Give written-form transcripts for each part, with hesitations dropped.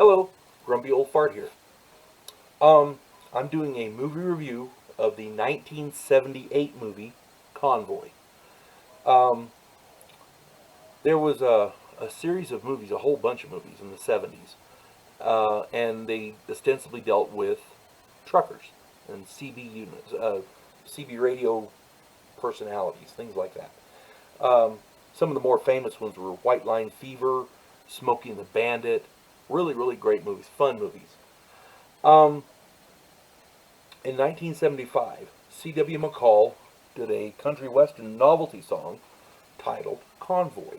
Hello, Grumpy Old Fart here. Um, I'm doing a movie review of the 1978 movie Convoy. Um, there was a series of movies, a whole bunch of movies in the 70s, and they ostensibly dealt with truckers and CB units, CB radio personalities, things like that. Some of the more famous ones were White Line Fever, Smokey and the Bandit. Really, really great movies, fun movies. Um, In 1975, C.W. McCall did a country western novelty song titled Convoy.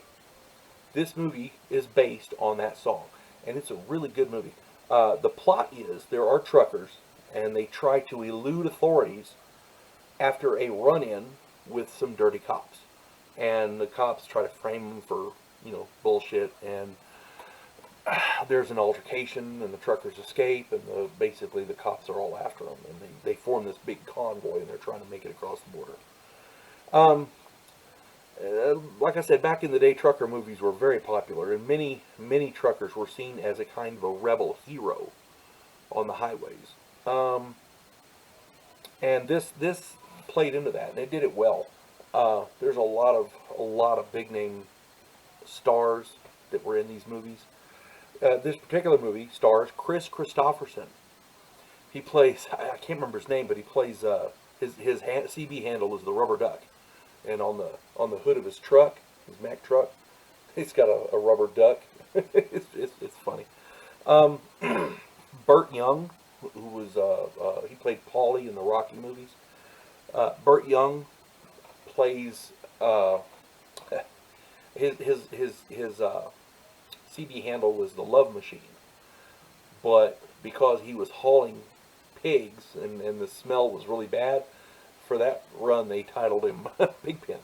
This movie is based on that song, and it's a really good movie. The plot is there are truckers, and they try to elude authorities after a run-in with some dirty cops. And the cops try to frame them for, bullshit, and there's an altercation, and the truckers escape, and basically the cops are all after them, and they form this big convoy, and they're trying to make it across the border. Um, like I said, back in the day, trucker movies were very popular, and many truckers were seen as a kind of a rebel hero on the highways. Um, and this played into that, and it did it well. There's a lot of big name stars that were in these movies. This particular movie stars Chris Christopherson. He plays, I can't remember his name, but he plays his CB handle is the rubber duck, and on the hood of his truck, his Mack truck, he's got a rubber duck. It's funny. Um, Burt Young, who was he played Paulie in the Rocky movies. Burt Young plays his CB handle was the Love Machine, but because he was hauling pigs and the smell was really bad, for that run they titled him Big Pen.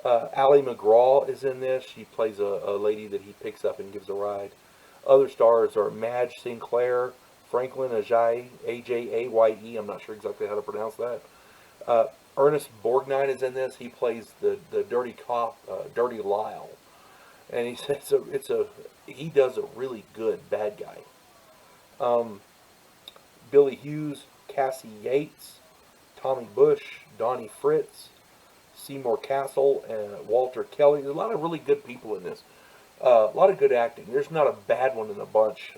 Ally McGraw is in this. She plays a lady that he picks up and gives a ride. Other stars are Madge Sinclair, Franklin Ajayi, Ajaye. I'm not sure exactly how to pronounce that. Ernest Borgnine is in this. He plays the dirty cop, Dirty Lyle, and he does a really good bad guy. Um, Billy Hughes, Cassie Yates, Tommy Bush, Donnie Fritz, Seymour Castle, and Walter Kelly. There's a lot of really good people in this. A lot of good acting. There's not a bad one in the bunch.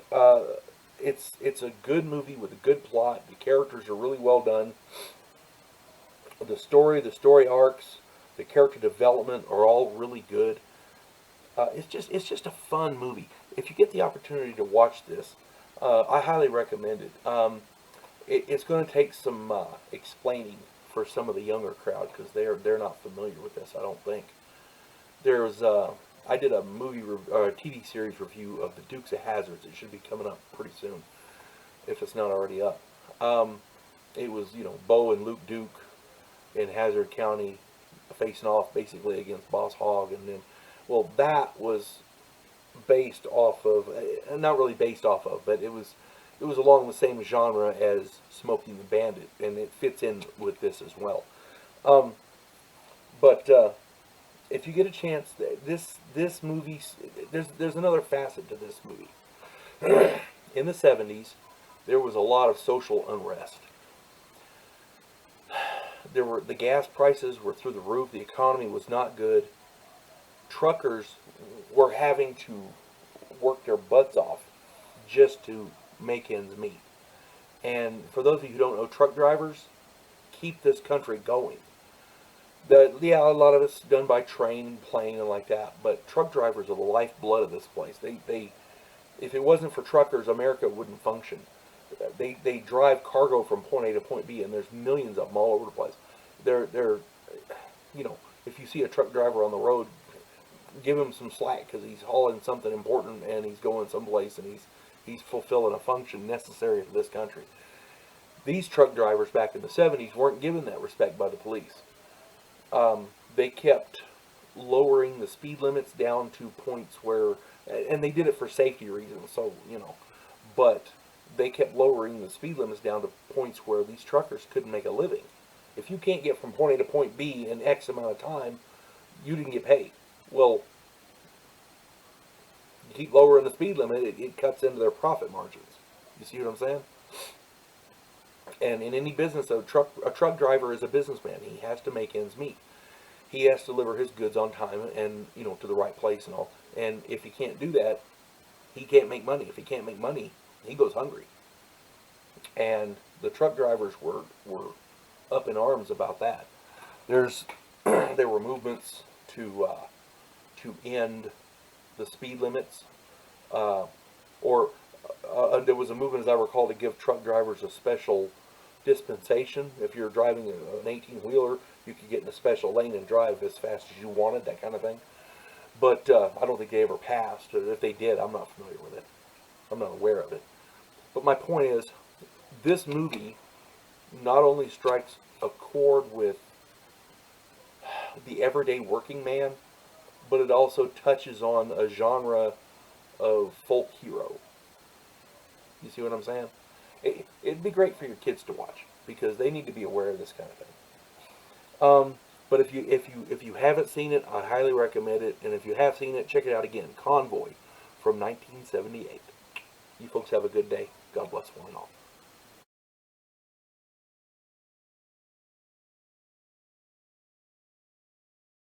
It's a good movie with a good plot. The characters are really well done. The story arcs, the character development are all really good. It's just a fun movie. If you get the opportunity to watch this, I highly recommend it. It's going to take some explaining for some of the younger crowd because they're not familiar with this. I don't think. There's I did a TV series review of the Dukes of Hazzards. It should be coming up pretty soon, if it's not already up. It was Bo and Luke Duke in Hazard County facing off basically against Boss Hogg, and then that was based off of not really based off of, but it was along the same genre as Smokey and the Bandit, and it fits in with this as well. Um, but if you get a chance, this movie, there's another facet to this movie. In the 70s, there was a lot of social unrest. The gas prices were through the roof. The economy was not good. Truckers were having to work their butts off just to make ends meet. And for those of you who don't know, truck drivers keep this country going. A lot of it's done by train and plane and like that, but truck drivers are the lifeblood of this place. If it wasn't for truckers, America wouldn't function. They drive cargo from point A to point B, and there's millions of them all over the place. They're if you see a truck driver on the road, give him some slack because he's hauling something important and he's going someplace and he's fulfilling a function necessary for this country. These truck drivers back in the 70s weren't given that respect by the police. They kept lowering the speed limits down to points where, and they did it for safety reasons, but they kept lowering the speed limits down to points where these truckers couldn't make a living. If you can't get from point A to point B in X amount of time, you didn't get paid. Well, keep lowering the speed limit, it cuts into their profit margins. You see what I'm saying? And in any business, a truck driver is a businessman. He has to make ends meet. He has to deliver his goods on time and, you know, to the right place and all. And if he can't do that, he can't make money. If he can't make money, he goes hungry. And the truck drivers were up in arms about that. There were movements to end the speed limits, or there was a movement, as I recall, to give truck drivers a special dispensation. If you're driving an 18-wheeler, you could get in a special lane and drive as fast as you wanted, that kind of thing. But I don't think they ever passed. Or if they did, I'm not familiar with it. I'm not aware of it. But my point is, this movie not only strikes a chord with the everyday working man, but it also touches on a genre of folk hero. You see what I'm saying? It'd be great for your kids to watch because they need to be aware of this kind of thing. But if you haven't seen it, I highly recommend it. And if you have seen it, check it out again. Convoy from 1978. You folks have a good day. God bless one and all.